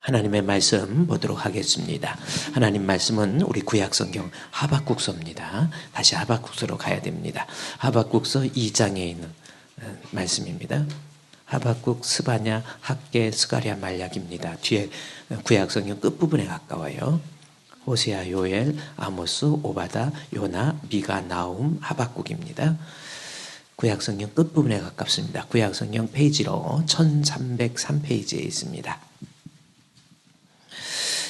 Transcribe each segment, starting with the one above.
하나님의 말씀 보도록 하겠습니다. 하나님 말씀은 우리 구약성경 하박국서입니다. 다시 하박국서로 가야 됩니다. 하박국서 2장에 있는 말씀입니다. 하박국, 스바냐, 학개, 스가랴, 말약입니다. 뒤에 구약성경 끝부분에 가까워요. 호세아, 요엘, 아모스, 오바다, 요나, 미가, 나움, 하박국입니다. 구약성경 끝부분에 가깝습니다. 구약성경 페이지로 1303페이지에 있습니다.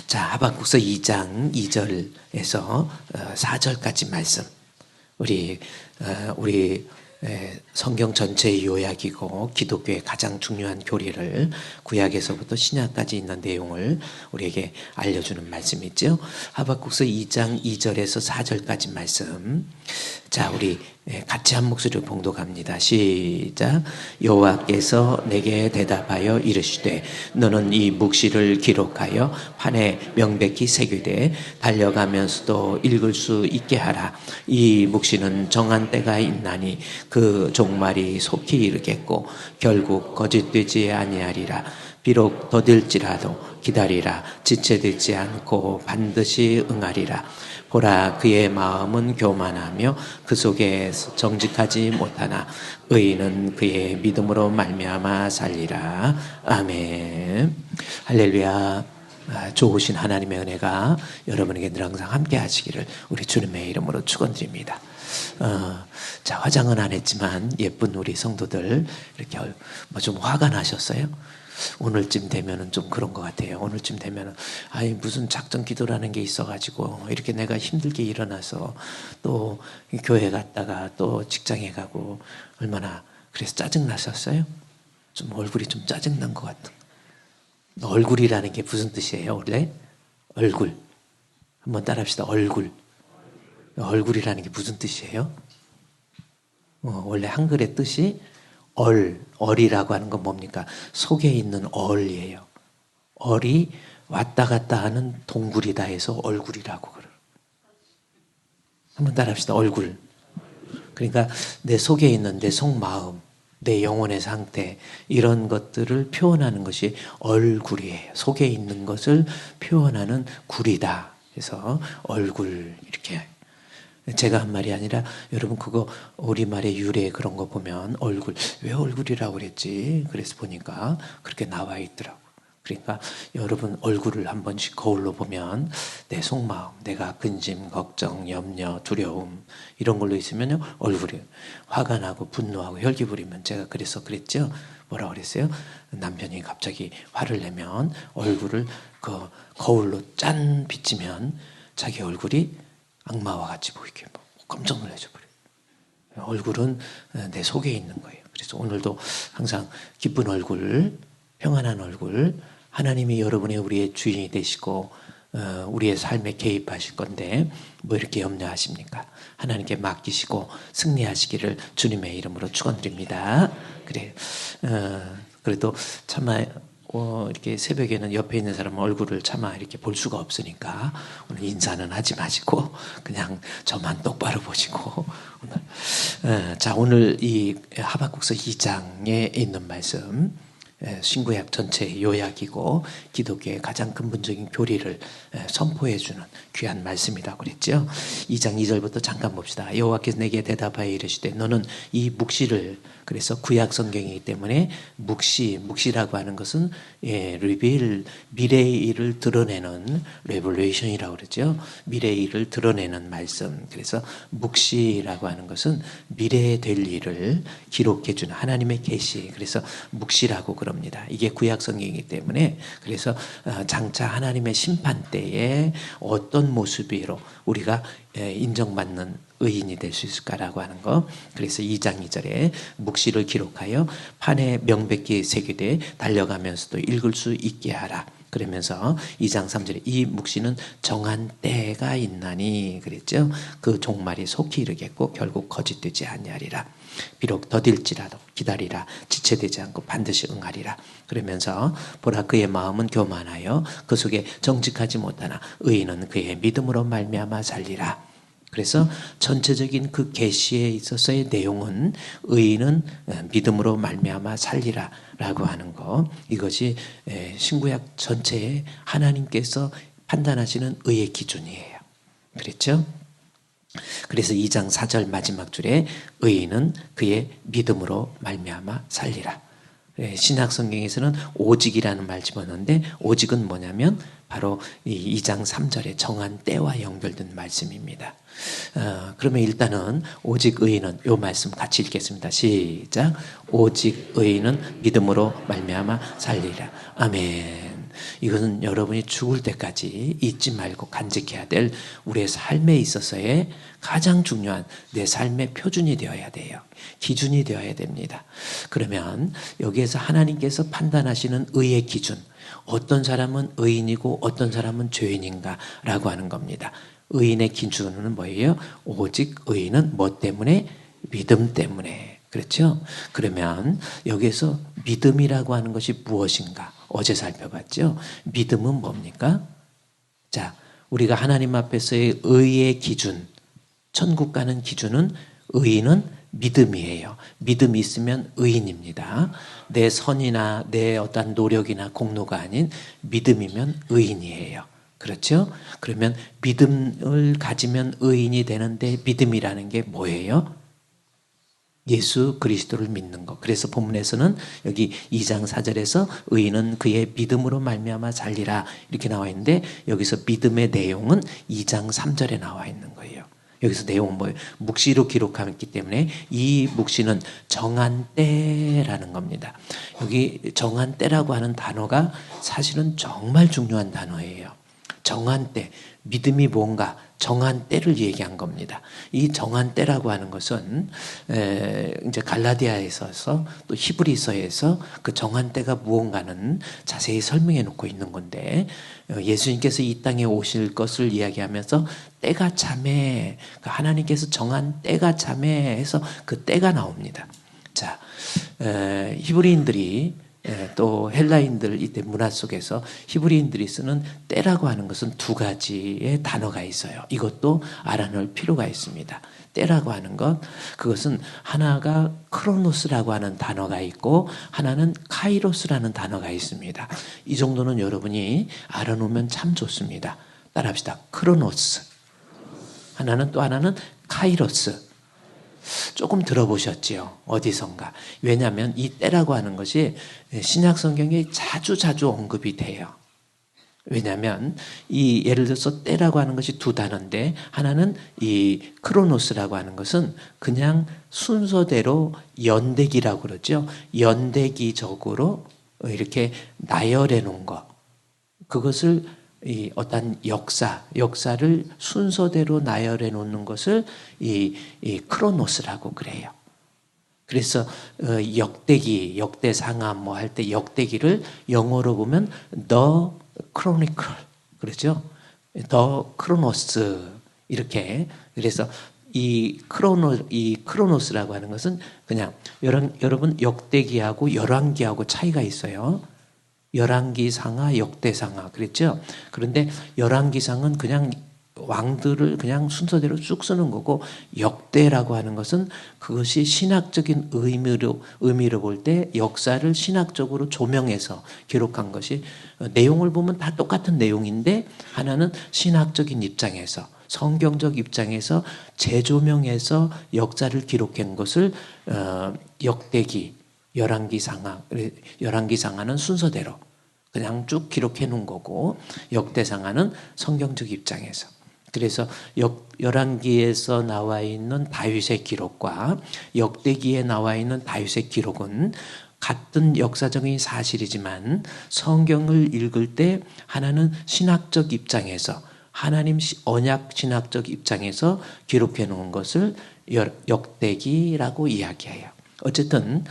자, 하박국서 2장 2절에서 4절까지 말씀. 우리 성경 전체의 요약이고 기독교의 가장 중요한 교리를 구약에서부터 신약까지 있는 내용을 우리에게 알려주는 말씀이죠. 하박국서 2장 2절에서 4절까지 말씀. 자, 우리 같이 한 목소리로 봉독합니다. 시작. 여호와께서 내게 대답하여 이르시되 너는 이 묵시를 기록하여 판에 명백히 새기되 달려가면서도 읽을 수 있게 하라. 이 묵시는 정한 때가 있나니 그 종말이 속히 이르겠고 결국 거짓되지 아니하리라. 비록 더딜지라도 기다리라. 지체되지 않고 반드시 응하리라. 보라, 그의 마음은 교만하며 그 속에 정직하지 못하나 의인은 그의 믿음으로 말미암아 살리라. 아멘. 할렐루야. 좋으신 하나님의 은혜가 여러분에게 늘 항상 함께 하시기를 우리 주님의 이름으로 축원드립니다. 자, 화장은 안 했지만 예쁜 우리 성도들 이렇게 좀 화가 나셨어요? 오늘쯤 되면은 좀 그런 것 같아요. 오늘쯤 되면은 무슨 작전 기도라는 게 있어가지고 이렇게 내가 힘들게 일어나서 또 교회 갔다가 또 직장에 가고 얼마나 그래서 짜증 나셨어요? 좀 얼굴이 좀 짜증 난 것 같은. 얼굴이라는 게 무슨 뜻이에요? 원래 얼굴. 한번 따라합시다. 얼굴. 얼굴이라는 게 무슨 뜻이에요? 원래 한글의 뜻이 얼이라고 하는 건 뭡니까? 속에 있는 얼이에요. 얼이 왔다 갔다 하는 동굴이다 해서 얼굴이라고 그래요. 한번 따라합시다. 얼굴. 그러니까 내 속에 있는 내 속마음, 내 영혼의 상태 이런 것들을 표현하는 것이 얼굴이에요. 속에 있는 것을 표현하는 굴이다. 그래서 얼굴 이렇게. 제가 한 말이 아니라 여러분 그거 우리말의 유래 그런 거 보면 얼굴 왜 얼굴이라고 그랬지? 그래서 보니까 그렇게 나와 있더라고. 그러니까 여러분 얼굴을 한 번씩 거울로 보면 내 속마음, 내가 근심, 걱정, 염려, 두려움 이런 걸로 있으면 얼굴이 화가 나고 분노하고 혈기 부리면 제가 그래서 그랬죠. 뭐라고 그랬어요? 남편이 갑자기 화를 내면 얼굴을 그 거울로 짠 비치면 자기 얼굴이 악마와 같이 보이게 깜짝 놀라져 버려요. 얼굴은 내 속에 있는 거예요. 그래서 오늘도 항상 기쁜 얼굴, 평안한 얼굴, 하나님이 여러분의 우리의 주인이 되시고 우리의 삶에 개입하실 건데 뭐 이렇게 염려하십니까? 하나님께 맡기시고 승리하시기를 주님의 이름으로 축원드립니다. 그래, 그래도 참아. 이렇게 새벽에는 옆에 있는 사람 얼굴을 차마 이렇게 볼 수가 없으니까 오늘 인사는 하지 마시고 그냥 저만 똑바로 보시고 오늘 자, 오늘 이 하박국서 2장에 있는 말씀 신구약 전체의 요약이고 기독교의 가장 근본적인 교리를 선포해 주는 귀한 말씀이라고 그랬죠. 2장 2절부터 잠깐 봅시다. 여호와께서 내게 대답하여 이르시되 너는 이 묵시를, 그래서 구약 성경이기 때문에 묵시라고 하는 것은 리빌, 미래의 일을 드러내는 레볼레이션이라고 그러죠. 미래의 일을 드러내는 말씀. 그래서 묵시라고 하는 것은 미래에 될 일을 기록해 주는 하나님의 계시. 그래서 묵시라고 그럽니다. 이게 구약 성경이기 때문에 그래서 장차 하나님의 심판 때에 어떤 모습으로 우리가 인정받는 의인이 될 수 있을까라고 하는 거. 그래서 2장 2절에 묵시를 기록하여 판에 명백히 새기되 달려가면서도 읽을 수 있게 하라. 그러면서 2장 3절에 이 묵시는 정한 때가 있나니 그랬죠. 그 종말이 속히 이르겠고 결국 거짓되지 아니하리라. 비록 더딜지라도 기다리라. 지체되지 않고 반드시 응하리라. 그러면서 보라, 그의 마음은 교만하여 그 속에 정직하지 못하나 의인은 그의 믿음으로 말미암아 살리라. 그래서 전체적인 그 계시에 있어서의 내용은 의인은 믿음으로 말미암아 살리라라고 하는 거, 이것이 신구약 전체에 하나님께서 판단하시는 의의 기준이에요. 그랬죠? 그래서 2장 4절 마지막 줄에 의인은 그의 믿음으로 말미암아 살리라. 신약 성경에서는 오직이라는 말 집어넣는데, 오직은 뭐냐면 바로 이 2장 3절의 정한 때와 연결된 말씀입니다. 그러면 일단은 오직 의인은, 이 말씀 같이 읽겠습니다. 시작. 오직 의인은 믿음으로 말미암아 살리라. 아멘. 이것은 여러분이 죽을 때까지 잊지 말고 간직해야 될 우리의 삶에 있어서의 가장 중요한 내 삶의 표준이 되어야 돼요. 기준이 되어야 됩니다. 그러면 여기에서 하나님께서 판단하시는 의의 기준, 어떤 사람은 의인이고 어떤 사람은 죄인인가 라고 하는 겁니다. 의인의 기준은 뭐예요? 오직 의인은 뭐 때문에? 믿음 때문에. 그렇죠? 그러면 여기에서 믿음이라고 하는 것이 무엇인가? 어제 살펴봤죠? 믿음은 뭡니까? 자, 우리가 하나님 앞에서의 의의 기준, 천국 가는 기준은, 의인은 믿음이에요. 믿음이 있으면 의인입니다. 내 선이나 내 어떤 노력이나 공로가 아닌 믿음이면 의인이에요. 그렇죠? 그러면 믿음을 가지면 의인이 되는데, 믿음이라는 게 뭐예요? 예수 그리스도를 믿는 것. 그래서 본문에서는 여기 2장 4절에서 의인은 그의 믿음으로 말미암아 살리라 이렇게 나와 있는데, 여기서 믿음의 내용은 2장 3절에 나와 있는 거예요. 여기서 내용은 뭐예요? 묵시로 기록하기 때문에 이 묵시는 정한 때라는 겁니다. 여기 정한 때라고 하는 단어가 사실은 정말 중요한 단어예요. 정한 때, 믿음이 뭔가 정한 때를 얘기한 겁니다. 이 정한 때라고 하는 것은 이제 갈라디아에서 또 히브리서에서 그 정한 때가 무언가는 자세히 설명해 놓고 있는 건데, 예수님께서 이 땅에 오실 것을 이야기하면서 때가 참해, 하나님께서 정한 때가 참해 해서 그 때가 나옵니다. 자, 히브리인들이 또 헬라인들 이때 문화 속에서 히브리인들이 쓰는 때라고 하는 것은 두 가지의 단어가 있어요. 이것도 알아놓을 필요가 있습니다. 때라고 하는 것, 그것은 하나가 크로노스라고 하는 단어가 있고 하나는 카이로스라는 단어가 있습니다. 이 정도는 여러분이 알아놓으면 참 좋습니다. 따라합시다. 크로노스. 또 하나는 카이로스. 조금 들어보셨지요? 어디선가. 왜냐하면 이 때라고 하는 것이 신약 성경에 자주 언급이 돼요. 왜냐하면 이 예를 들어서 때라고 하는 것이 두 단어인데, 하나는 이 크로노스라고 하는 것은 그냥 순서대로 연대기라고 그러죠. 연대기적으로 이렇게 나열해 놓은 것. 그것을 이 어떤 역사를 순서대로 나열해 놓는 것을 이 크로노스라고 그래요. 그래서 역대기, 역대상하 뭐 할 때 역대기를 영어로 보면 The Chronicle, 그렇죠? The Chronos 이렇게. 그래서 이 크로노스라고 하는 것은 그냥 여러분 역대기하고 열왕기하고 차이가 있어요. 열왕기상하, 역대상하 그랬죠. 그런데 열왕기상은 그냥 왕들을 그냥 순서대로 쭉 쓰는 거고, 역대라고 하는 것은 그것이 신학적인 의미로 볼 때 역사를 신학적으로 조명해서 기록한 것이, 내용을 보면 다 똑같은 내용인데 하나는 신학적인 입장에서, 성경적 입장에서 재조명해서 역사를 기록한 것을 역대기, 열왕기상하는 순서대로 그냥 쭉 기록해 놓은 거고, 역대상하는 성경적 입장에서. 그래서 열왕기에서 나와 있는 다윗의 기록과 역대기에 나와 있는 다윗의 기록은 같은 역사적인 사실이지만 성경을 읽을 때 하나는 신학적 입장에서, 하나님 언약 신학적 입장에서 기록해 놓은 것을 역대기라고 이야기해요. 어쨌든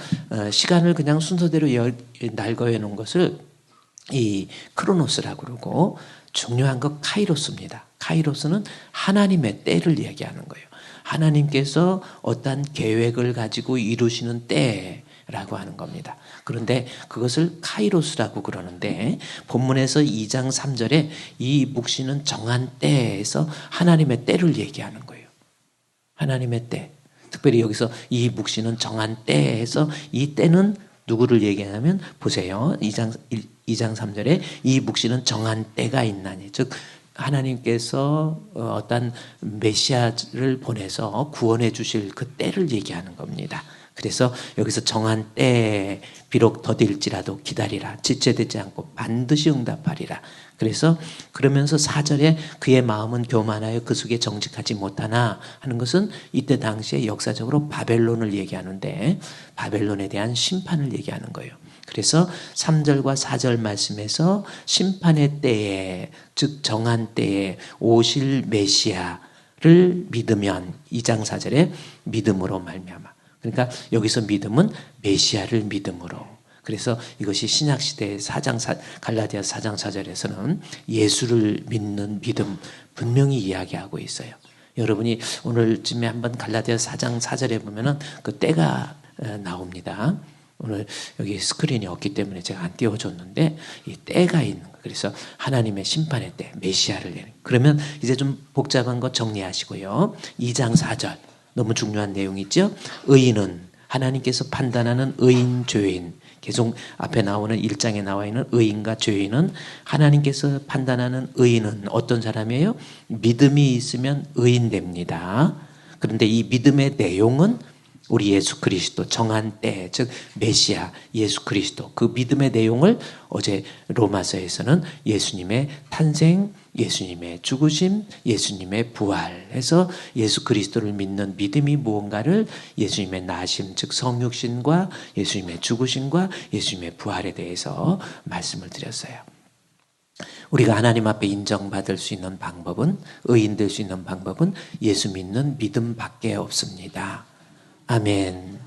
시간을 그냥 순서대로 날거해 놓은 것을 이 크로노스라고 그러고, 중요한 것 카이로스입니다. 카이로스는 하나님의 때를 얘기하는 거예요. 하나님께서 어떤 계획을 가지고 이루시는 때라고 하는 겁니다. 그런데 그것을 카이로스라고 그러는데, 본문에서 2장 3절에 이 묵시는 정한 때에서 하나님의 때를 얘기하는 거예요. 하나님의 때. 특별히 여기서 이 묵시는 정한 때에서 이 때는 누구를 얘기하냐면 보세요. 2장 3절에 이 묵시는 정한 때가 있나니. 즉 하나님께서 어떤 메시아를 보내서 구원해 주실 그 때를 얘기하는 겁니다. 그래서 여기서 정한 때에 비록 더딜지라도 기다리라. 지체되지 않고 반드시 응답하리라. 그래서 그러면서 4절에 그의 마음은 교만하여 그 속에 정직하지 못하나 하는 것은 이때 당시에 역사적으로 바벨론을 얘기하는데 바벨론에 대한 심판을 얘기하는 거예요. 그래서 3절과 4절 말씀에서 심판의 때에 즉 정한 때에 오실 메시아를 믿으면 2장 4절에 믿음으로 말미암아. 그러니까 여기서 믿음은 메시아를 믿음으로. 그래서 이것이 신약시대의 갈라디아 4장 4절에서는 예수를 믿는 믿음 분명히 이야기하고 있어요. 여러분이 오늘쯤에 한번 갈라디아 4장 4절에 보면은 그 때가 나옵니다. 오늘 여기 스크린이 없기 때문에 제가 안 띄워줬는데 이 때가 있는 거예요. 그래서 하나님의 심판의 때, 메시아를 내는. 그러면 이제 좀 복잡한 거 정리하시고요. 2장 4절 너무 중요한 내용이죠. 의인은 하나님께서 판단하는 의인, 죄인. 계속 앞에 나오는 1장에 나와 있는 의인과 죄인은 하나님께서 판단하는 의인은 어떤 사람이에요? 믿음이 있으면 의인 됩니다. 그런데 이 믿음의 내용은 우리 예수 그리스도 정한 때, 즉 메시아 예수 그리스도 그 믿음의 내용을 어제 로마서에서는 예수님의 탄생, 예수님의 죽으심, 예수님의 부활해서 예수 그리스도를 믿는 믿음이 무언가를 예수님의 나심, 즉 성육신과 예수님의 죽으심과 예수님의 부활에 대해서 말씀을 드렸어요. 우리가 하나님 앞에 인정받을 수 있는 방법은, 의인 될 수 있는 방법은 예수 믿는 믿음밖에 없습니다. 아멘.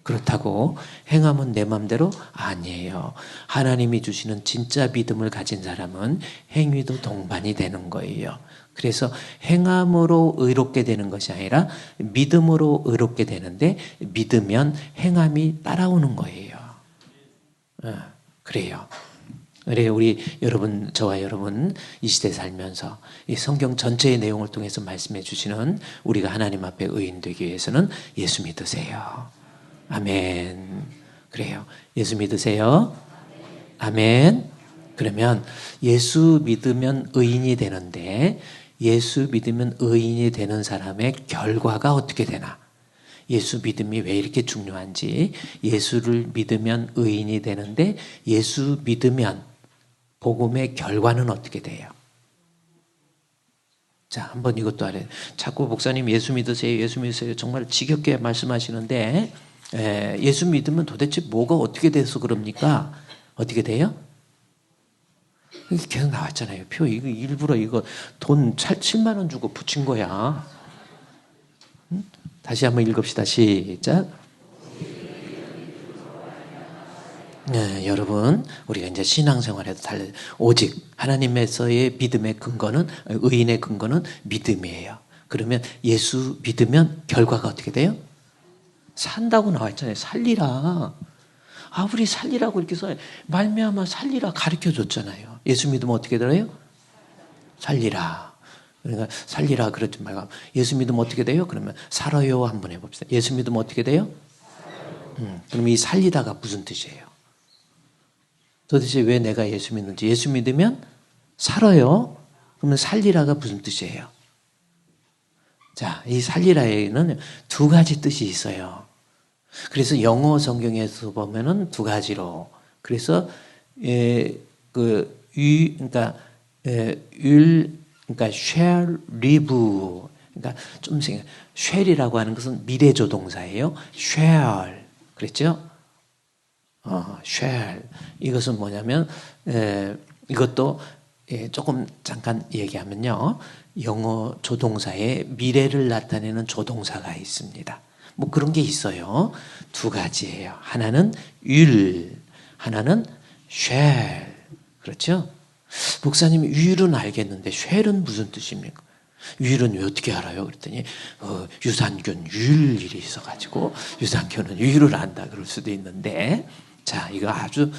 그렇다고 행함은 내 맘대로 아니에요. 하나님이 주시는 진짜 믿음을 가진 사람은 행위도 동반이 되는 거예요. 그래서 행함으로 의롭게 되는 것이 아니라 믿음으로 의롭게 되는데 믿으면 행함이 따라오는 거예요. 그래요. 그래 우리 여러분, 저와 여러분 이 시대 살면서 이 성경 전체의 내용을 통해서 말씀해 주시는 우리가 하나님 앞에 의인 되기 위해서는 예수 믿으세요. 아멘. 그래요. 예수 믿으세요. 아멘. 그러면 예수 믿으면 의인이 되는데 예수 믿으면 의인이 되는 사람의 결과가 어떻게 되나? 예수 믿음이 왜 이렇게 중요한지, 예수를 믿으면 의인이 되는데 예수 믿으면 복음의 결과는 어떻게 돼요? 자, 한번 이것도 알아요. 자꾸 목사님 예수 믿으세요, 예수 믿으세요. 정말 지겹게 말씀하시는데 예수 믿으면 도대체 뭐가 어떻게 돼서 그럽니까? 어떻게 돼요? 계속 나왔잖아요. 표 이거 일부러 이거 돈 7만 원 주고 붙인 거야. 응? 다시 한번 읽읍시다. 시작. 네, 여러분 우리가 이제 신앙생활에도 달라요. 오직 하나님에서의 믿음의 근거는, 의인의 근거는 믿음이에요. 그러면 예수 믿으면 결과가 어떻게 돼요? 산다고 나와 있잖아요. 살리라. 우리 살리라고 이렇게 써 말미암아 살리라 가르쳐 줬잖아요. 예수 믿으면 어떻게 들어요? 살리라. 그러니까 살리라 그러지 말고 예수 믿으면 어떻게 돼요? 그러면 살아요 한번 해봅시다. 예수 믿으면 어떻게 돼요? 그럼 이 살리다가 무슨 뜻이에요? 도대체 왜 내가 예수 믿는지. 예수 믿으면 살아요. 그러면 살리라가 무슨 뜻이에요? 자, 이 살리라에는 두 가지 뜻이 있어요. 그래서 영어 성경에서 보면은 두 가지로. 그래서 그러니까 shall live. 그러니까 좀 생각. shall이라고 하는 것은 미래 조동사예요. shall. 그랬죠? shall. 이것은 뭐냐면 이것도 조금 잠깐 얘기하면요. 영어 조동사에 미래를 나타내는 조동사가 있습니다. 뭐 그런 게 있어요. 두 가지예요. 하나는 will, 하나는 shall. 그렇죠? 목사님 will은 알겠는데 shall은 무슨 뜻입니까? will은 왜 어떻게 알아요? 그랬더니 유산균 will이 있어가지고 유산균은 will을 안다 그럴 수도 있는데, 자, 이거 아주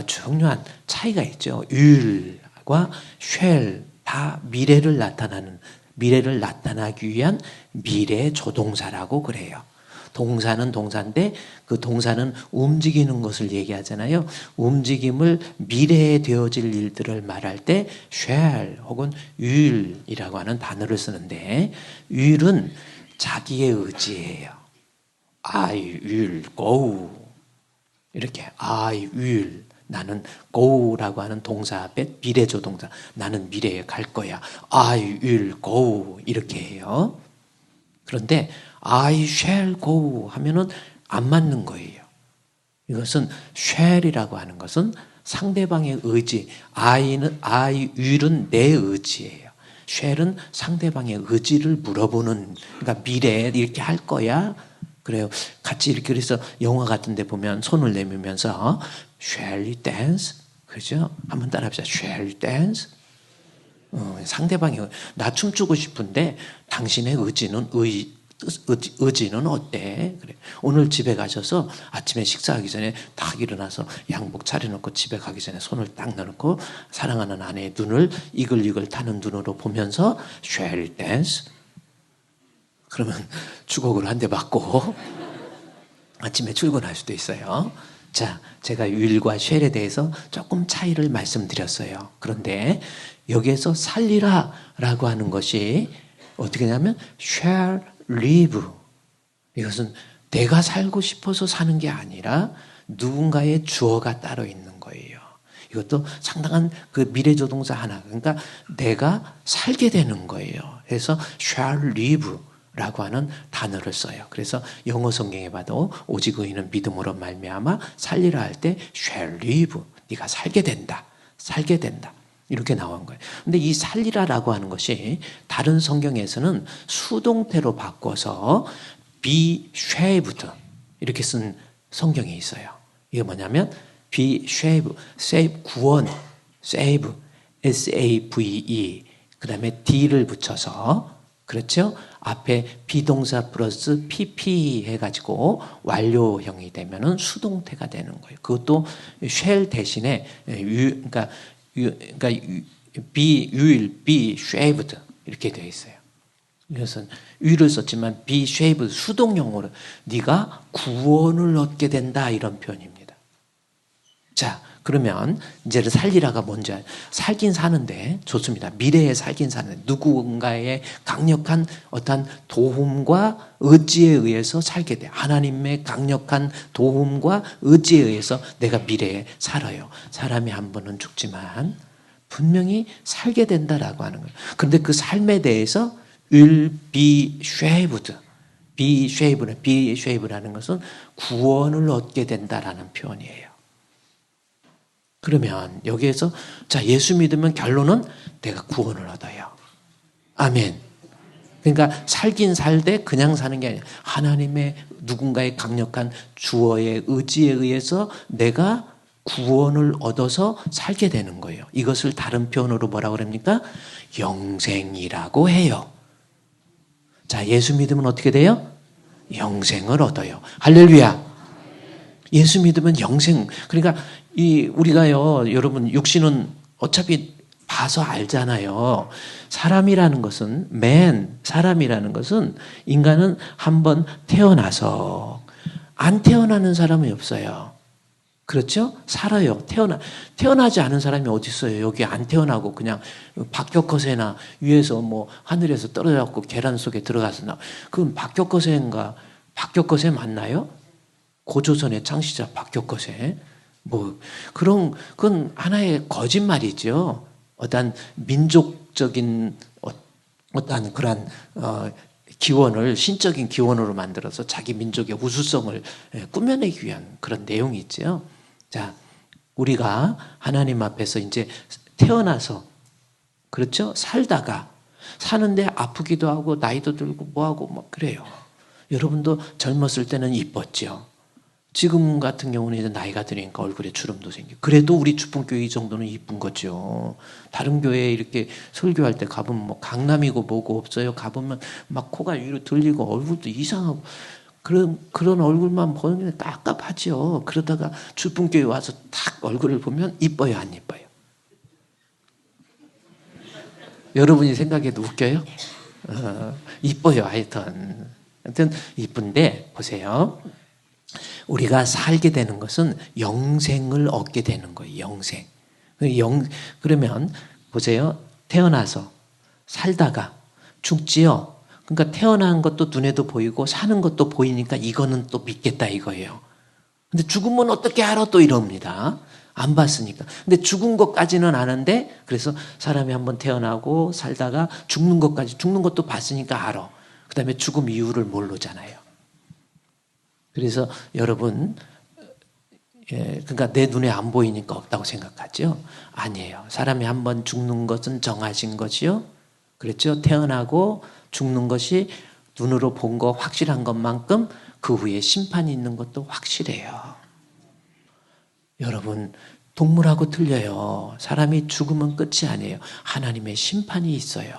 중요한 차이가 있죠. will과 shall 다 미래를 나타나는 미래를 나타나기 위한 미래 조동사라고 그래요. 동사는 동사인데 그 동사는 움직이는 것을 얘기하잖아요. 움직임을 미래에 되어질 일들을 말할 때 shall 혹은 will이라고 하는 단어를 쓰는데 will은 자기의 의지예요. I will go. 이렇게 I will. 나는 go라고 하는 동사 앞에 미래조동사. 나는 미래에 갈 거야. I will go. 이렇게 해요. 그런데 I shall go 하면은 안 맞는 거예요. 이것은 shall이라고 하는 것은 상대방의 의지. I will은 내 의지예요. shall은 상대방의 의지를 물어보는, 그러니까 미래에 이렇게 할 거야. 그래요. 같이 이렇게 그래서 영화 같은 데 보면 손을 내밀면서 shall we dance? 그죠? 한번 따라합시다. shall we dance? 상대방이 나 춤추고 싶은데 당신의 의지는 어때? 그래. 오늘 집에 가셔서 아침에 식사하기 전에 딱 일어나서 양복 차려놓고 집에 가기 전에 손을 딱 넣어놓고 사랑하는 아내의 눈을 이글이글 타는 눈으로 보면서 shall we dance? 그러면 주걱으로 한 대 맞고 아침에 출근할 수도 있어요. 자, 제가 will과 shall에 대해서 조금 차이를 말씀드렸어요. 그런데 여기에서 살리라 라고 하는 것이 어떻게 하냐면 shall live. 이것은 내가 살고 싶어서 사는 게 아니라 누군가의 주어가 따로 있는 거예요. 이것도 상당한 그 미래조동사 하나. 그러니까 내가 살게 되는 거예요. 그래서 shall live 라고 하는 단어를 써요. 그래서 영어 성경에 봐도 오직 의인은 믿음으로 말미암아 살리라 할 때 shall live. 네가 살게 된다. 살게 된다. 이렇게 나온 거예요. 근데 이 살리라라고 하는 것이 다른 성경에서는 수동태로 바꿔서 be saved 이렇게 쓴 성경이 있어요. 이게 뭐냐면 be saved, save 구원, save, S-A-V-E 그 다음에 D를 붙여서 그렇죠? 앞에 비동사 플러스 PP 해가지고 완료형이 되면은 수동태가 되는 거예요. 그것도 shall 대신에 그러니까 you will be saved 이렇게 되어 있어요. 그래서 will을 썼지만 be saved 수동용어로 네가 구원을 얻게 된다 이런 표현입니다. 자, 그러면 이제 살리라가 뭔지 살긴 사는데 좋습니다. 미래에 살긴 사는데 누군가의 강력한 어떤 도움과 의지에 의해서 살게 돼. 하나님의 강력한 도움과 의지에 의해서 내가 미래에 살아요. 사람이 한 번은 죽지만 분명히 살게 된다라고 하는 거예요. 그런데 그 삶에 대해서 will be saved. be saved라는 것은 구원을 얻게 된다라는 표현이에요. 그러면 여기에서 자 예수 믿으면 결론은 내가 구원을 얻어요. 아멘. 그러니까 살긴 살되 그냥 사는 게 아니라 하나님의 누군가의 강력한 주어의 의지에 의해서 내가 구원을 얻어서 살게 되는 거예요. 이것을 다른 표현으로 뭐라고 그럽니까? 영생이라고 해요. 자, 예수 믿으면 어떻게 돼요? 영생을 얻어요. 할렐루야. 예수 믿으면 영생. 그러니까 우리가요, 여러분 육신은 어차피 봐서 알잖아요. 사람이라는 것은 사람이라는 것은 인간은 한번 태어나서 안 태어나는 사람이 없어요. 그렇죠? 살아요. 태어나지 않은 사람이 어디 있어요? 여기 안 태어나고 그냥 박격허세나 위에서 뭐 하늘에서 떨어져갖고 계란 속에 들어가서 그건 박격허세 맞나요? 고조선의 창시자 박격허세. 그건 하나의 거짓말이죠. 어떤 민족적인 어떤 그런 기원을 신적인 기원으로 만들어서 자기 민족의 우수성을 꾸며내기 위한 그런 내용이 있죠. 자, 우리가 하나님 앞에서 이제 태어나서 그렇죠? 살다가 사는데 아프기도 하고 나이도 들고 뭐하고 뭐 그래요. 여러분도 젊었을 때는 이뻤죠. 지금 같은 경우는 이제 나이가 드니까 얼굴에 주름도 생기고. 그래도 우리 주풍교회 이 정도는 이쁜 거죠. 다른 교회에 이렇게 설교할 때 가보면 뭐 강남이고 뭐고 없어요. 가보면 막 코가 위로 들리고 얼굴도 이상하고. 그런 얼굴만 보는 게 깝깝하죠. 그러다가 주풍교회 와서 탁 얼굴을 보면 이뻐요, 안 이뻐요? 여러분이 생각해도 웃겨요? 이뻐요. 하여튼 이쁜데 보세요. 우리가 살게 되는 것은 영생을 얻게 되는 거예요. 영생. 그러면 보세요. 태어나서 살다가 죽지요. 그러니까 태어난 것도 눈에도 보이고 사는 것도 보이니까 이거는 또 믿겠다 이거예요. 근데 죽으면 어떻게 알아? 또 이럽니다. 안 봤으니까. 근데 죽은 것까지는 아는데 그래서 사람이 한번 태어나고 살다가 죽는 것도 봤으니까 알아. 그 다음에 죽음 이유를 모르잖아요. 그래서 여러분, 그러니까 내 눈에 안 보이니까 없다고 생각하죠? 아니에요. 사람이 한번 죽는 것은 정하신 것이요. 그렇죠? 태어나고 죽는 것이 눈으로 본 거 확실한 것만큼 그 후에 심판이 있는 것도 확실해요. 여러분, 동물하고 틀려요. 사람이 죽으면 끝이 아니에요. 하나님의 심판이 있어요.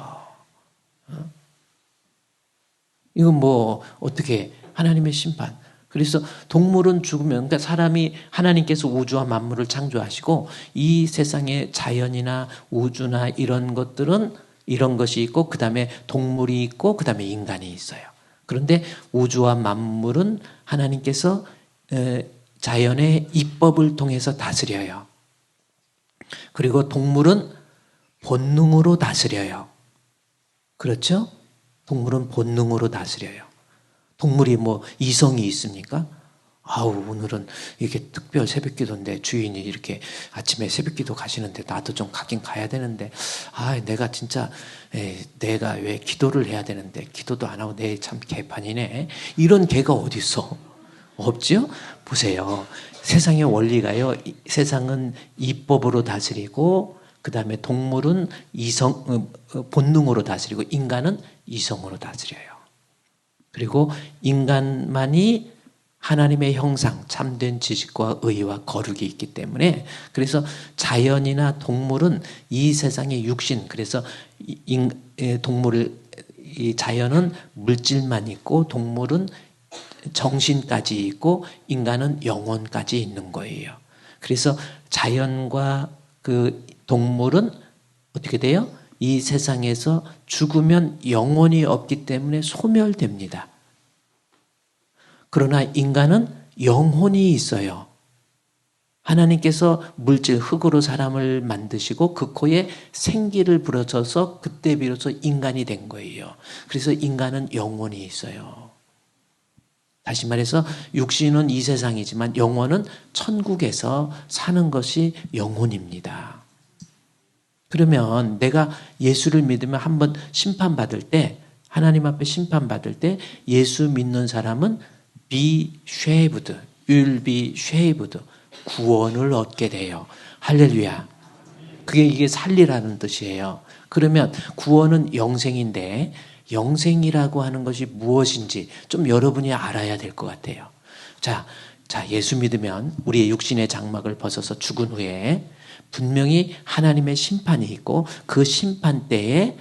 이건 뭐 어떻게 하나님의 심판. 그래서 동물은 죽으면 그러니까 사람이 하나님께서 우주와 만물을 창조하시고 이 세상의 자연이나 우주나 이런 것들은 이런 것이 있고 그다음에 동물이 있고 그다음에 인간이 있어요. 그런데 우주와 만물은 하나님께서 자연의 이법을 통해서 다스려요. 그리고 동물은 본능으로 다스려요. 그렇죠? 동물은 본능으로 다스려요. 동물이 뭐 이성이 있습니까? 아우 오늘은 이게 특별 새벽기도인데 주인이 이렇게 아침에 새벽기도 가시는데 나도 좀 가긴 가야 되는데 내가 진짜 내가 왜 기도를 해야 되는데 기도도 안 하고 내 참 개판이네. 이런 개가 어디 있어? 없죠? 보세요. 세상의 원리가요. 세상은 이법으로 다스리고 그 다음에 동물은 본능으로 다스리고 인간은 이성으로 다스려요. 그리고 인간만이 하나님의 형상, 참된 지식과 의와 거룩이 있기 때문에 그래서 자연이나 동물은 이 세상의 육신, 그래서 이 자연은 물질만 있고 동물은 정신까지 있고 인간은 영혼까지 있는 거예요. 그래서 자연과 그 동물은 어떻게 돼요? 이 세상에서 죽으면 영혼이 없기 때문에 소멸됩니다. 그러나 인간은 영혼이 있어요. 하나님께서 물질 흙으로 사람을 만드시고 그 코에 생기를 불어줘서 그때 비로소 인간이 된 거예요. 그래서 인간은 영혼이 있어요. 다시 말해서 육신은 이 세상이지만 영혼은 천국에서 사는 것이 영혼입니다. 그러면 내가 예수를 믿으면 한번 심판받을 때 하나님 앞에 심판받을 때 예수 믿는 사람은 be saved, you'll be saved, 구원을 얻게 돼요. 할렐루야. 이게 살리라는 뜻이에요. 그러면 구원은 영생인데 영생이라고 하는 것이 무엇인지 좀 여러분이 알아야 될 것 같아요. 자, 예수 믿으면 우리의 육신의 장막을 벗어서 죽은 후에 분명히 하나님의 심판이 있고 그 심판 때에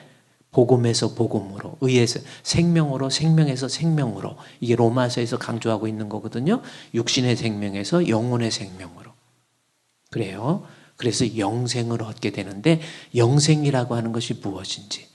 복음에서 복음으로, 의에서 생명으로, 생명에서 생명으로, 이게 로마서에서 강조하고 있는 거거든요. 육신의 생명에서 영혼의 생명으로. 그래요. 그래서 영생을 얻게 되는데 영생이라고 하는 것이 무엇인지,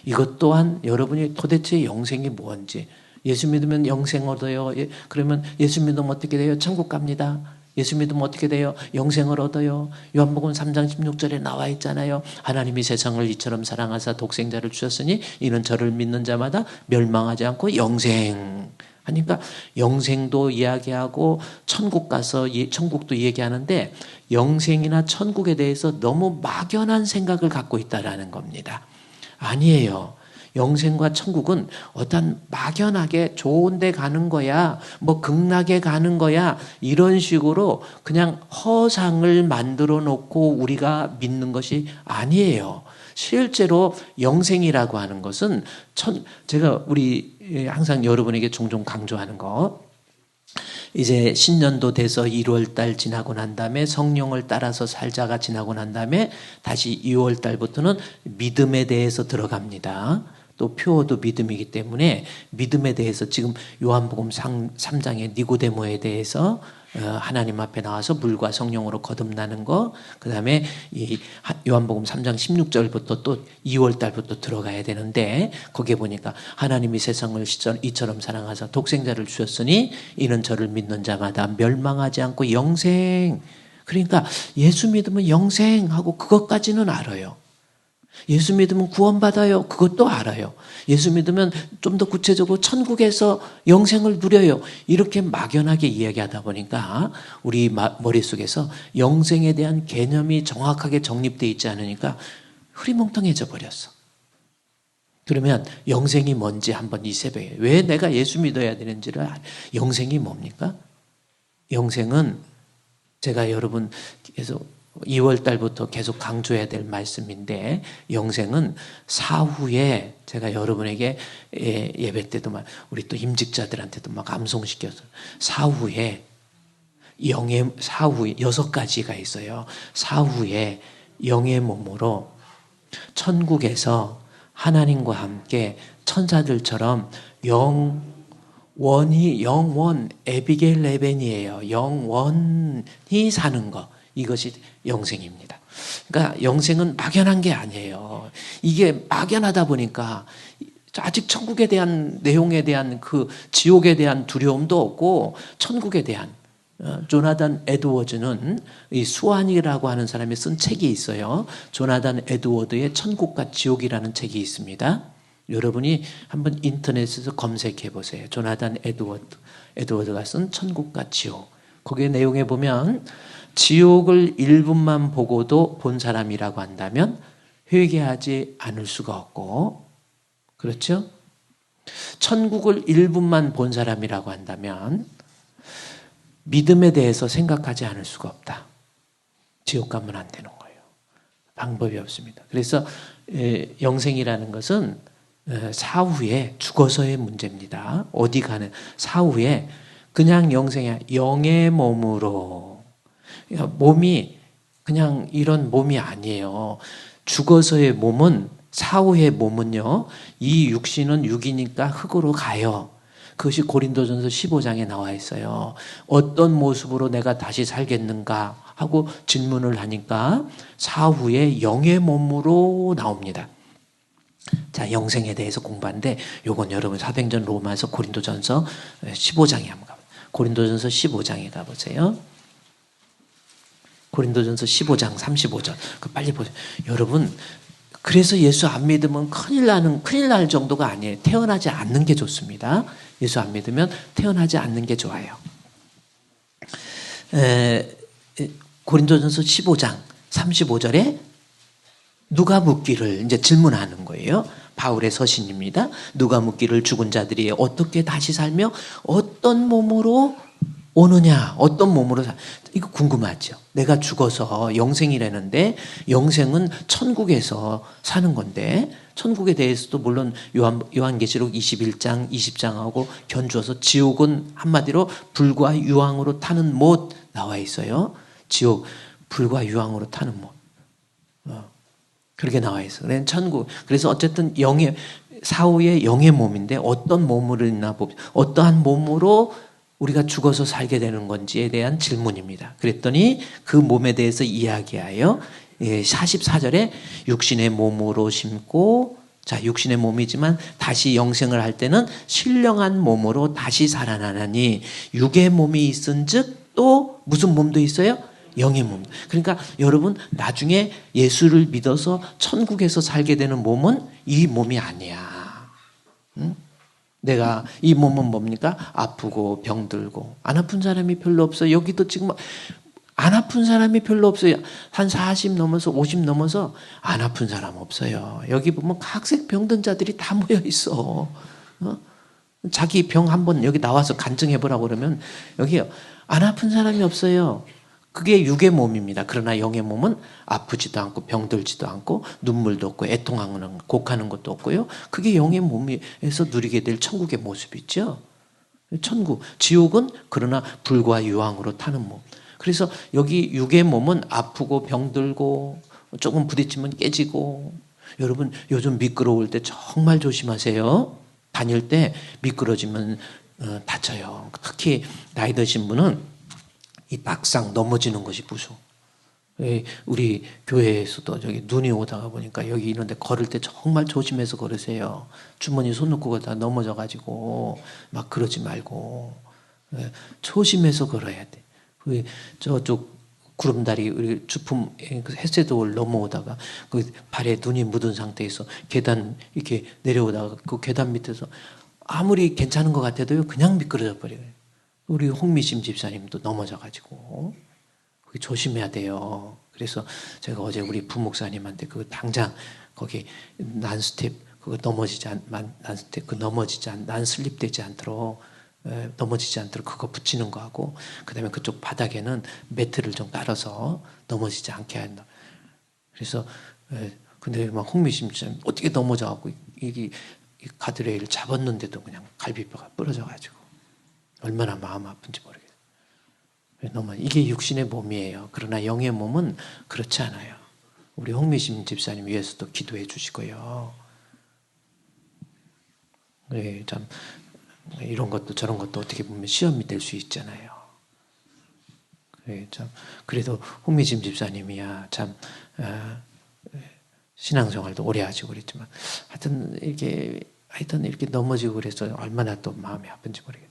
이것 또한 여러분이 도대체 영생이 뭔지, 예수 믿으면 영생 얻어요. 그러면 예수 믿으면 어떻게 돼요? 천국 갑니다. 예수 믿으면 어떻게 돼요? 영생을 얻어요. 요한복음 3장 16절에 나와 있잖아요. 하나님이 세상을 이처럼 사랑하사 독생자를 주셨으니 이는 저를 믿는 자마다 멸망하지 않고 영생. 하니까 영생도 이야기하고 천국 가서 천국도 얘기하는데 영생이나 천국에 대해서 너무 막연한 생각을 갖고 있다라는 겁니다. 아니에요. 영생과 천국은 어떤 막연하게 좋은 데 가는 거야, 뭐 극락에 가는 거야, 이런 식으로 그냥 허상을 만들어 놓고 우리가 믿는 것이 아니에요. 실제로 영생이라고 하는 것은 제가 항상 여러분에게 종종 강조하는 거, 이제 신년도 돼서 1월달 지나고 난 다음에 성령을 따라서 살자가 지나고 난 다음에 다시 2월달부터는 믿음에 대해서 들어갑니다. 또 표어도 믿음이기 때문에 믿음에 대해서 지금 요한복음 3장의 니고데모에 대해서 하나님 앞에 나와서 물과 성령으로 거듭나는 거, 그 다음에 이 요한복음 3장 16절부터 또 2월 달부터 들어가야 되는데, 거기에 보니까 하나님이 세상을 이처럼 사랑하사 독생자를 주셨으니 이는 저를 믿는 자마다 멸망하지 않고 영생. 그러니까 예수 믿으면 영생하고 그것까지는 알아요. 예수 믿으면 구원받아요. 그것도 알아요. 예수 믿으면 좀 더 구체적으로 천국에서 영생을 누려요. 이렇게 막연하게 이야기하다 보니까 우리 머릿속에서 영생에 대한 개념이 정확하게 정립되어 있지 않으니까 흐리멍텅해져 버렸어. 그러면 영생이 뭔지 한번 이 새벽에, 왜 내가 예수 믿어야 되는지를 영생이 뭡니까? 영생은 제가 여러분 계속 2월 달부터 계속 강조해야 될 말씀인데, 영생은 사후에 제가 여러분에게 예배 때도 막 우리 또 임직자들한테도 막 암송시켜서 사후에 사후에 6가지가 있어요. 사후에 영의 몸으로 천국에서 하나님과 함께 천사들처럼 영원 에비겔 레벤이에요. 영원히 사는 거. 이것이 영생입니다. 그러니까 영생은 막연한 게 아니에요. 이게 막연하다 보니까 아직 천국에 대한 내용에 대한 그 지옥에 대한 두려움도 없고, 천국에 대한, 조나단 에드워즈는 이 수완이라고 하는 사람이 쓴 책이 있어요. 조나단 에드워드의 천국과 지옥이라는 책이 있습니다. 여러분이 한번 인터넷에서 검색해 보세요. 조나단 에드워드가 쓴 천국과 지옥. 거기에 내용에 보면 지옥을 1분만 보고도 본 사람이라고 한다면 회개하지 않을 수가 없고, 그렇죠? 천국을 1분만 본 사람이라고 한다면 믿음에 대해서 생각하지 않을 수가 없다. 지옥 가면 안 되는 거예요. 방법이 없습니다. 그래서 영생이라는 것은 사후에 죽어서의 문제입니다. 어디 가는 사후에 그냥 영생이야. 영의 몸으로. 몸이 그냥 이런 몸이 아니에요. 죽어서의 몸은, 사후의 몸은요, 이 육신은 육이니까 흙으로 가요. 그것이 고린도전서 15장에 나와 있어요. 어떤 모습으로 내가 다시 살겠는가 하고 질문을 하니까 사후에 영의 몸으로 나옵니다. 자, 영생에 대해서 공부하는데 요건 여러분 사도행전 로마서 고린도전서 15장에 한번 가보세요. 고린도전서 15장에 가보세요. 고린도전서 15장 35절. 그 빨리 보세요. 여러분, 그래서 예수 안 믿으면 큰일 날 정도가 아니에요. 태어나지 않는 게 좋습니다. 예수 안 믿으면 태어나지 않는 게 좋아요. 고린도전서 15장 35절에 누가 묻기를, 이제 질문하는 거예요. 바울의 서신입니다. 누가 묻기를 죽은 자들이 어떻게 다시 살며 어떤 몸으로 오느냐, 어떤 몸으로 이거 궁금하죠. 내가 죽어서 영생이라는데, 영생은 천국에서 사는 건데, 천국에 대해서도 물론 요한계시록 21장, 20장하고 견주어서 지옥은 한마디로 불과 유황으로 타는 못 나와 있어요. 지옥, 불과 유황으로 타는 못. 그렇게 나와 있어요. 그래서 천국. 그래서 어쨌든 사후의 영의 몸인데, 어떤 몸으로 있나 봅시다. 어떠한 몸으로 우리가 죽어서 살게 되는 건지에 대한 질문입니다. 그랬더니 그 몸에 대해서 이야기하여 44절에 육신의 몸으로 심고, 자, 육신의 몸이지만 다시 영생을 할 때는 신령한 몸으로 다시 살아나나니, 육의 몸이 있은즉 또 무슨 몸도 있어요? 영의 몸. 그러니까 여러분, 나중에 예수를 믿어서 천국에서 살게 되는 몸은 이 몸이 아니야. 응? 내가 이 몸은 뭡니까? 아프고 병들고. 안 아픈 사람이 별로 없어요. 여기도 지금 안 아픈 사람이 별로 없어요. 한 40 넘어서 50 넘어서 안 아픈 사람 없어요. 여기 보면 각색 병든 자들이 다 모여 있어. 자기 병 한번 여기 나와서 간증해보라고 그러면 여기 안 아픈 사람이 없어요. 그게 육의 몸입니다. 그러나 영의 몸은 아프지도 않고 병들지도 않고 눈물도 없고 애통하는 곡하는 것도 없고요. 그게 영의 몸에서 누리게 될 천국의 모습이죠. 천국, 지옥은 그러나 불과 유황으로 타는 몸. 그래서 여기 육의 몸은 아프고 병들고 조금 부딪히면 깨지고. 여러분, 요즘 미끄러울 때 정말 조심하세요. 다닐 때 미끄러지면 다쳐요. 특히 나이 드신 분은 이 막상 넘어지는 것이 무서워. 우리 교회에서도 저기 눈이 오다가 보니까 여기 이런데 걸을 때 정말 조심해서 걸으세요. 주머니 손 놓고 가다 넘어져가지고 막 그러지 말고 조심해서 걸어야 돼. 저쪽 구름다리 우리 주품 햇새도를 넘어오다가 그 발에 눈이 묻은 상태에서 계단 이렇게 내려오다가 그 계단 밑에서 아무리 괜찮은 것 같아도요 그냥 미끄러져 버려요. 우리 홍미심 집사님도 넘어져가지고 조심해야 돼요. 그래서 제가 어제 우리 부목사님한테 그 당장 거기 난스텝 그거 난슬립되지 않도록 넘어지지 않도록 그거 붙이는 거 하고 그다음에 그쪽 바닥에는 매트를 좀 깔아서 넘어지지 않게 한다. 그래서 근데 막 홍미심 집사님 어떻게 넘어져갖고 이 가드레일을 잡았는데도 그냥 갈비뼈가 부러져가지고 얼마나 마음 아픈지 모르겠어요. 이게 육신의 몸이에요. 그러나 영의 몸은 그렇지 않아요. 우리 홍미심 집사님 위해서도 기도해 주시고요. 참 이런 것도 저런 것도 어떻게 보면 시험이 될 수 있잖아요. 참 그래도 홍미심 집사님이야 참 신앙생활도 오래 하시고 그랬지만 하여튼 이렇게 넘어지고 그래서 얼마나 또 마음이 아픈지 모르겠어요.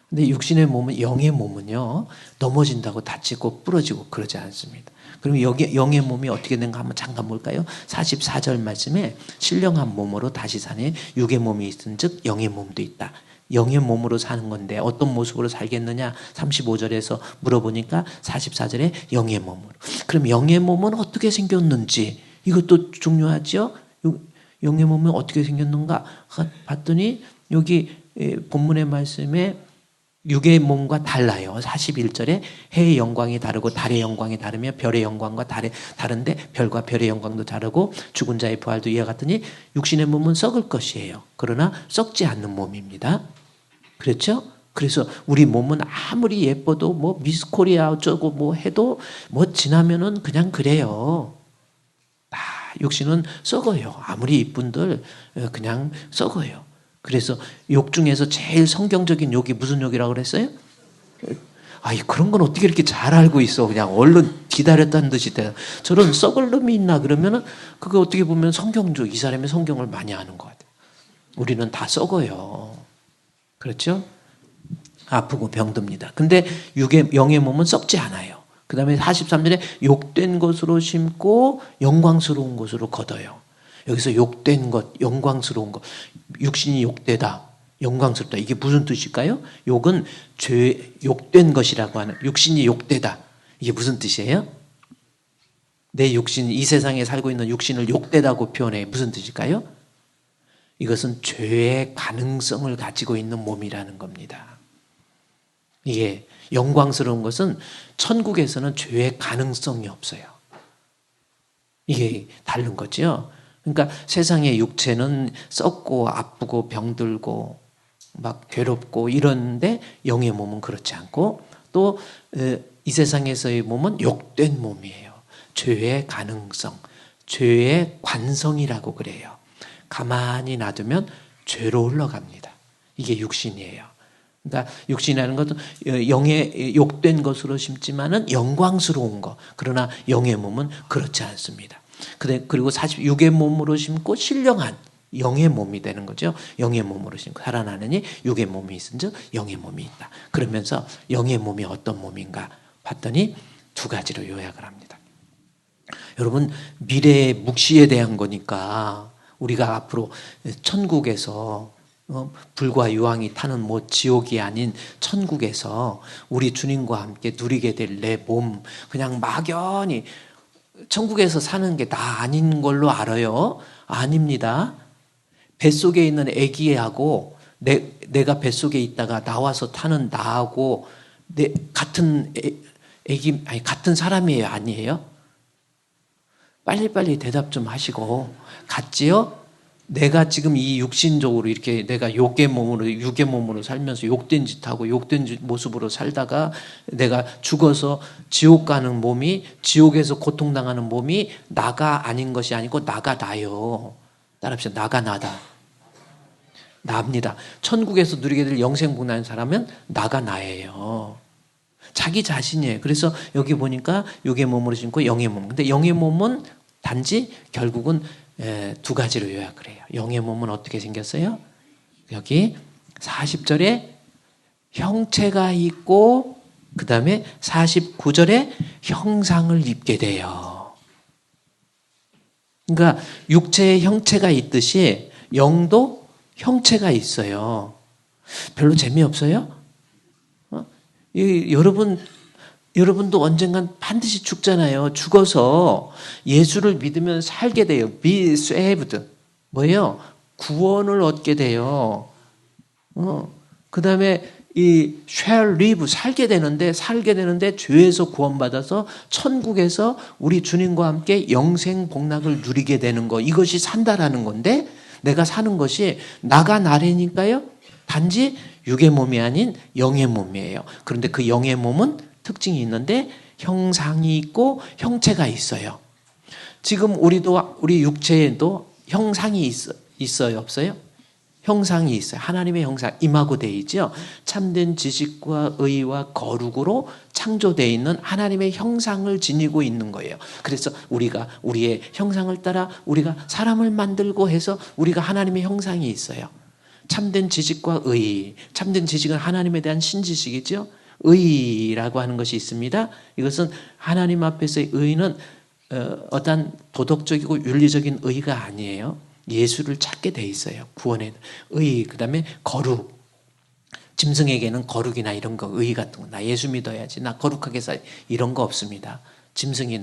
근데 육신의 몸은 영의 몸은요 넘어진다고 다치고 부러지고 그러지 않습니다. 그럼 여기 영의 몸이 어떻게 되는가 한번 잠깐 볼까요? 44절 말씀에 신령한 몸으로 다시 사니 육의 몸이 있은즉 영의 몸도 있다. 영의 몸으로 사는 건데 어떤 모습으로 살겠느냐 35절에서 물어보니까 44절에 영의 몸으로. 그럼 영의 몸은 어떻게 생겼는지 이것도 중요하죠. 영의 몸은 어떻게 생겼는가 봤더니 여기 본문의 말씀에 육의 몸과 달라요. 41절에 해의 영광이 다르고 달의 영광이 다르며 별의 영광과 다른데 별과 별의 영광도 다르고 죽은 자의 부활도 이와 같으니 육신의 몸은 썩을 것이에요. 그러나 썩지 않는 몸입니다. 그렇죠? 그래서 우리 몸은 아무리 예뻐도 뭐 미스코리아 어쩌고 뭐 해도 뭐 지나면은 그냥 그래요. 육신은 썩어요. 아무리 이쁜들 그냥 썩어요. 그래서 욕 중에서 제일 성경적인 욕이 무슨 욕이라고 그랬어요? 그런 건 어떻게 이렇게 잘 알고 있어. 그냥 얼른 기다렸다는 듯이 돼. 저런 썩을 놈이 있나 그러면은 그거 어떻게 보면 성경적 이 사람의 성경을 많이 아는 것 같아요. 우리는 다 썩어요. 그렇죠? 아프고 병듭니다. 근데 영의 몸은 썩지 않아요. 그 다음에 43절에 욕된 것으로 심고 영광스러운 것으로 거둬요. 여기서 욕된 것, 영광스러운 것, 육신이 욕되다, 영광스럽다. 이게 무슨 뜻일까요? 욕은 욕된 것이라고 하는, 육신이 욕되다. 이게 무슨 뜻이에요? 내 육신, 이 세상에 살고 있는 육신을 욕되다고 표현해. 무슨 뜻일까요? 이것은 죄의 가능성을 가지고 있는 몸이라는 겁니다. 이게 영광스러운 것은 천국에서는 죄의 가능성이 없어요. 이게 다른 거죠. 그러니까 세상의 육체는 썩고 아프고 병들고 막 괴롭고 이런데 영의 몸은 그렇지 않고 또 이 세상에서의 몸은 욕된 몸이에요. 죄의 가능성, 죄의 관성이라고 그래요. 가만히 놔두면 죄로 흘러갑니다. 이게 육신이에요. 그러니까 육신이라는 것은 영의 욕된 것으로 심지만은 영광스러운 것. 그러나 영의 몸은 그렇지 않습니다. 그리고 46의 몸으로 심고 신령한 영의 몸이 되는 거죠. 영의 몸으로 심고 살아나느니 육의 몸이 있은즉 영의 몸이 있다. 그러면서 영의 몸이 어떤 몸인가 봤더니 두 가지로 요약을 합니다. 여러분 미래의 묵시에 대한 거니까 우리가 앞으로 천국에서 불과 유황이 타는 뭐 지옥이 아닌 천국에서 우리 주님과 함께 누리게 될 내 몸 그냥 막연히 천국에서 사는 게 나 아닌 걸로 알아요? 아닙니다. 뱃속에 있는 아기하고 내가 뱃속에 있다가 나와서 타는 나하고 같은 같은 사람이에요? 아니에요? 빨리빨리 대답 좀 하시고 같지요? 내가 지금 이 육신적으로 이렇게 내가 육의 몸으로 살면서 욕된 짓하고 욕된 모습으로 살다가 내가 죽어서 지옥 가는 몸이 지옥에서 고통당하는 몸이 나가 아닌 것이 아니고 나가 나요. 따라합시다. 나가 나다. 나입니다. 천국에서 누리게 될 영생복나는 사람은 나가 나예요. 자기 자신이에요. 그래서 여기 보니까 육의 몸으로 신고 영의 몸. 근데 영의 몸은 단지 결국은 두 가지로 요약을 해요. 영의 몸은 어떻게 생겼어요? 여기 40절에 형체가 있고 그 다음에 49절에 형상을 입게 돼요. 그러니까 육체의 형체가 있듯이 영도 형체가 있어요. 별로 재미없어요? 여러분도 언젠간 반드시 죽잖아요. 죽어서 예수를 믿으면 살게 돼요. Be saved. 뭐예요? 구원을 얻게 돼요. 그 다음에 이 shall live 살게 되는데 죄에서 구원받아서 천국에서 우리 주님과 함께 영생 복락을 누리게 되는 거. 이것이 산다라는 건데 내가 사는 것이 나가 나래니까요. 단지 육의 몸이 아닌 영의 몸이에요. 그런데 그 영의 몸은 특징이 있는데 형상이 있고 형체가 있어요. 지금 우리 육체에도 형상이 있어요, 없어요? 형상이 있어요. 하나님의 형상, 이마고 데이죠. 참된 지식과 의와 거룩으로 창조되어 있는 하나님의 형상을 지니고 있는 거예요. 그래서 우리가 우리의 형상을 따라 우리가 사람을 만들고 해서 우리가 하나님의 형상이 있어요. 참된 지식과 의. 참된 지식은 하나님에 대한 신지식이죠. 의라고 하는 것이 있습니다. 이것은 하나님 앞에서의 의는 어떤 도덕적이고 윤리적인 의가 아니에요. 예수를 찾게 돼 있어요. 구원의 의, 그 다음에 거룩. 짐승에게는 거룩이나 이런 거, 의 같은 거, 나 예수 믿어야지, 나 거룩하게 살, 이런 거 없습니다. 짐승이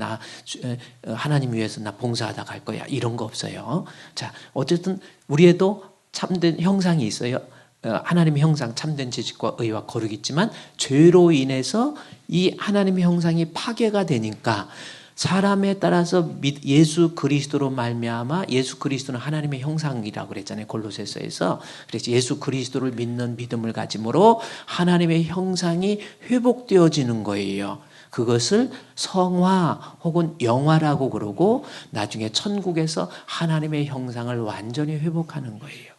하나님 위해서 나 봉사하다 갈 거야, 이런 거 없어요. 자, 어쨌든 우리에도 참된 형상이 있어요. 하나님의 형상, 참된 지식과 의와 거룩이 있지만 죄로 인해서 이 하나님의 형상이 파괴가 되니까 사람에 따라서 예수 그리스도로 말미암아, 예수 그리스도는 하나님의 형상이라고 그랬잖아요. 골로새서에서. 그래서 예수 그리스도를 믿는 믿음을 가짐으로 하나님의 형상이 회복되어지는 거예요. 그것을 성화 혹은 영화라고 그러고 나중에 천국에서 하나님의 형상을 완전히 회복하는 거예요.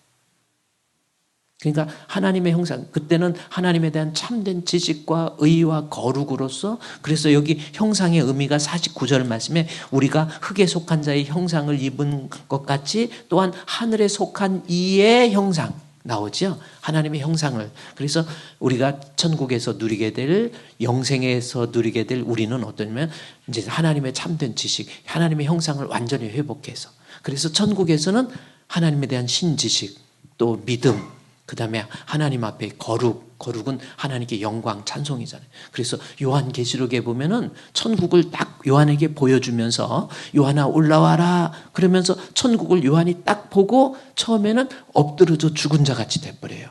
그러니까 하나님의 형상, 그때는 하나님에 대한 참된 지식과 의와 거룩으로서, 그래서 여기 형상의 의미가 49절 말씀에 우리가 흙에 속한 자의 형상을 입은 것 같이 또한 하늘에 속한 이의 형상 나오죠. 하나님의 형상을. 그래서 우리가 천국에서 누리게 될, 영생에서 누리게 될 우리는 어떠냐면 이제 하나님의 참된 지식, 하나님의 형상을 완전히 회복해서, 그래서 천국에서는 하나님에 대한 신지식, 또 믿음, 그 다음에 하나님 앞에 거룩은 하나님께 영광, 찬송이잖아요. 그래서 요한계시록에 보면은 천국을 딱 요한에게 보여주면서 요한아 올라와라 그러면서 천국을 요한이 딱 보고 처음에는 엎드려져 죽은 자 같이 돼버려요.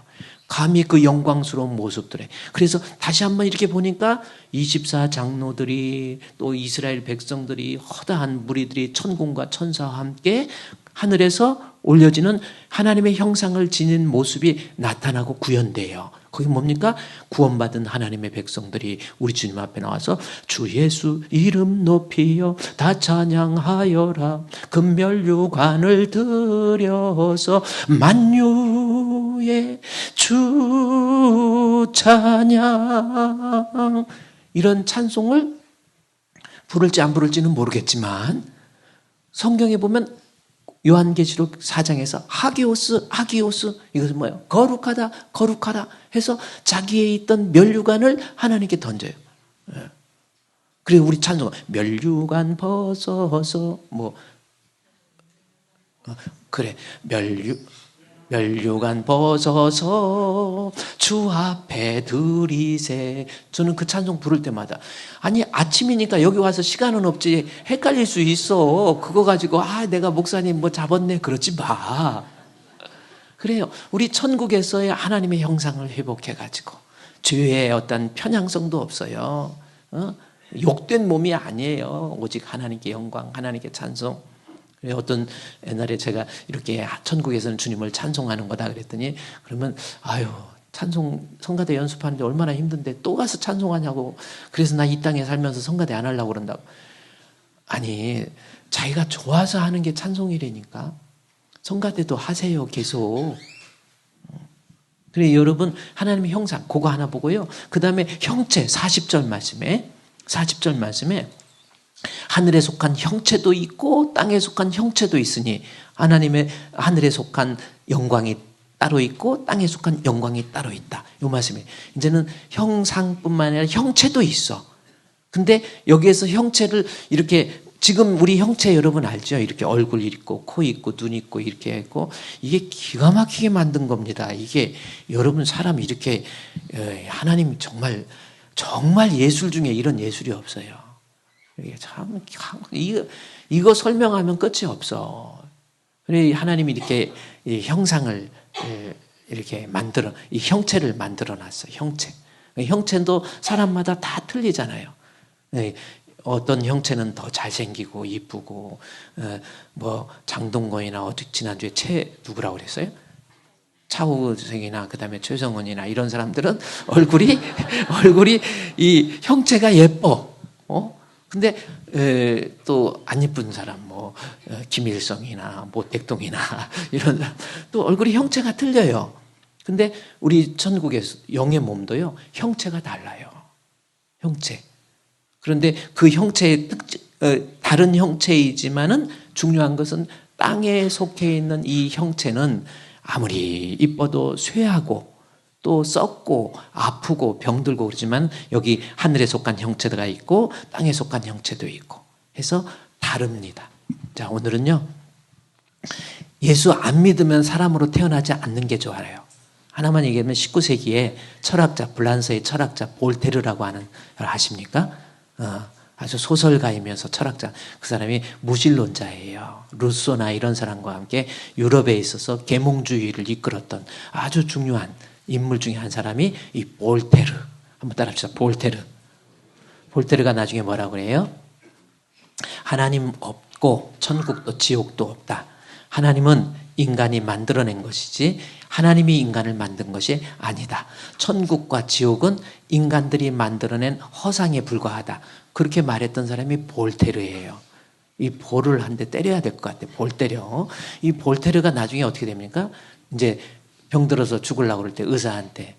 감히 그 영광스러운 모습들에. 그래서 다시 한번 이렇게 보니까 24 장로들이 또 이스라엘 백성들이 허다한 무리들이 천군과 천사와 함께 하늘에서 올려지는 하나님의 형상을 지닌 모습이 나타나고 구현돼요. 거기 뭡니까? 구원받은 하나님의 백성들이 우리 주님 앞에 나와서 주 예수 이름 높이여 다 찬양하여라. 금멸류관을 들여서 만유의 주 찬양, 이런 찬송을 부를지 안 부를지는 모르겠지만 성경에 보면 요한계시록 4장에서 하기오스 이것은 뭐예요? 거룩하다 해서 자기에 있던 면류관을 하나님께 던져요. 그리고 우리 찬송 면류관 벗어서 그래 면류관 벗어서 주 앞에 들이세. 저는 그 찬송 부를 때마다 아니 아침이니까 여기 와서 시간은 없지 헷갈릴 수 있어. 그거 가지고 내가 목사님 뭐 잡았네 그러지 마. 그래요. 우리 천국에서의 하나님의 형상을 회복해가지고 죄의 어떤 편향성도 없어요. 욕된 몸이 아니에요. 오직 하나님께 영광, 하나님께 찬송. 어떤 옛날에 제가 이렇게 천국에서는 주님을 찬송하는 거다 그랬더니 그러면 찬송 성가대 연습하는데 얼마나 힘든데 또 가서 찬송하냐고. 그래서 나 이 땅에 살면서 성가대 안 하려고 그런다고. 아니 자기가 좋아서 하는 게 찬송이라니까. 성가대도 하세요 계속. 그래 여러분 하나님의 형상 그거 하나 보고요. 그 다음에 형체 40절 말씀에 하늘에 속한 형체도 있고 땅에 속한 형체도 있으니 하나님의 하늘에 속한 영광이 따로 있고 땅에 속한 영광이 따로 있다. 이 말씀이 이제는 형상뿐만 아니라 형체도 있어. 근데 여기에서 형체를 이렇게 지금 우리 형체 여러분 알죠? 이렇게 얼굴 있고 코 있고 눈 있고 이렇게 있고 이게 기가 막히게 만든 겁니다. 이게 여러분 사람 이렇게 하나님 정말 예술 중에 이런 예술이 없어요. 이게 참 이거 설명하면 끝이 없어. 그래 하나님이 이렇게 이 형상을 이렇게 이 형체를 만들어 놨어요. 형체도 사람마다 다 틀리잖아요. 어떤 형체는 더 잘생기고 이쁘고 뭐 장동건이나 지난주에 누구라고 그랬어요? 차우생이나 그다음에 최성원이나 이런 사람들은 얼굴이 이 형체가 예뻐. 근데 또 안 예쁜 사람 뭐 김일성이나 모택동이나 이런 사람 또 얼굴이 형체가 틀려요. 근데 우리 천국에서 영의 몸도요 형체가 달라요. 형체. 그런데 그 형체의 다른 형체이지만은 중요한 것은 땅에 속해 있는 이 형체는 아무리 이뻐도 쇠하고 또 썩고 아프고 병들고 그러지만 여기 하늘에 속한 형체가 있고 땅에 속한 형체도 있고 해서 다릅니다. 자, 오늘은요. 예수 안 믿으면 사람으로 태어나지 않는 게 좋아요. 하나만 얘기하면 19세기에 프랑스의 철학자 볼테르라고 하는 걸 아십니까? 아주 소설가이면서 철학자. 그 사람이 무신론자예요. 루소나 이런 사람과 함께 유럽에 있어서 계몽주의를 이끌었던 아주 중요한 인물 중에 한 사람이 이 볼테르. 한번 따라합시다. 볼테르가 나중에 뭐라고 그래요? 하나님 없고 천국도 지옥도 없다. 하나님은 인간이 만들어낸 것이지 하나님이 인간을 만든 것이 아니다. 천국과 지옥은 인간들이 만들어낸 허상에 불과하다. 그렇게 말했던 사람이 볼테르예요. 이 볼을 한 대 때려야 될 것 같아. 볼 때려. 이 볼테르가 나중에 어떻게 됩니까? 이제 병들어서 죽으려고 그럴 때 의사한테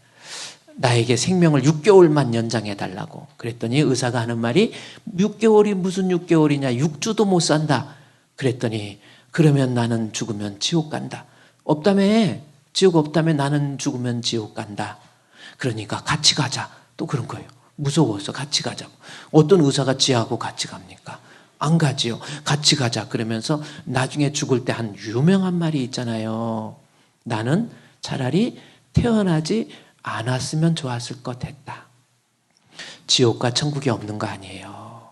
나에게 생명을 6개월만 연장해 달라고 그랬더니 의사가 하는 말이 6개월이 무슨 6개월이냐 6주도 못 산다. 그랬더니 그러면 나는 죽으면 지옥 간다. 없다며. 지옥 없다며 나는 죽으면 지옥 간다. 그러니까 같이 가자. 또 그런 거예요. 무서워서 같이 가자고. 어떤 의사가 지하고 같이 갑니까? 안 가지요. 같이 가자. 그러면서 나중에 죽을 때 한 유명한 말이 있잖아요. 나는 차라리 태어나지 않았으면 좋았을 것 했다. 지옥과 천국이 없는 거 아니에요.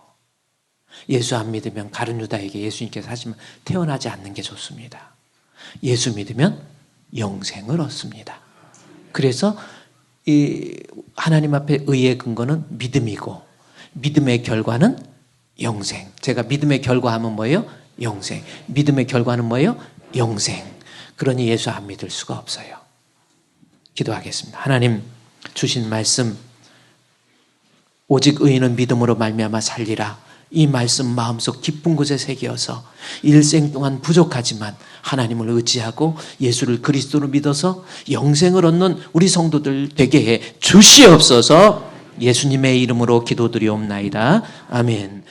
예수 안 믿으면 가룟 유다에게 예수님께서 하시면 태어나지 않는 게 좋습니다. 예수 믿으면 영생을 얻습니다. 그래서 이 하나님 앞에 의의 근거는 믿음이고 믿음의 결과는 영생. 제가 믿음의 결과하면 뭐예요? 영생. 믿음의 결과는 뭐예요? 영생. 그러니 예수 안 믿을 수가 없어요. 기도하겠습니다. 하나님 주신 말씀 오직 의인은 믿음으로 말미암아 살리라. 이 말씀 마음속 깊은 곳에 새겨서 일생 동안 부족하지만 하나님을 의지하고 예수를 그리스도로 믿어서 영생을 얻는 우리 성도들 되게 해 주시옵소서. 예수님의 이름으로 기도드리옵나이다. 아멘.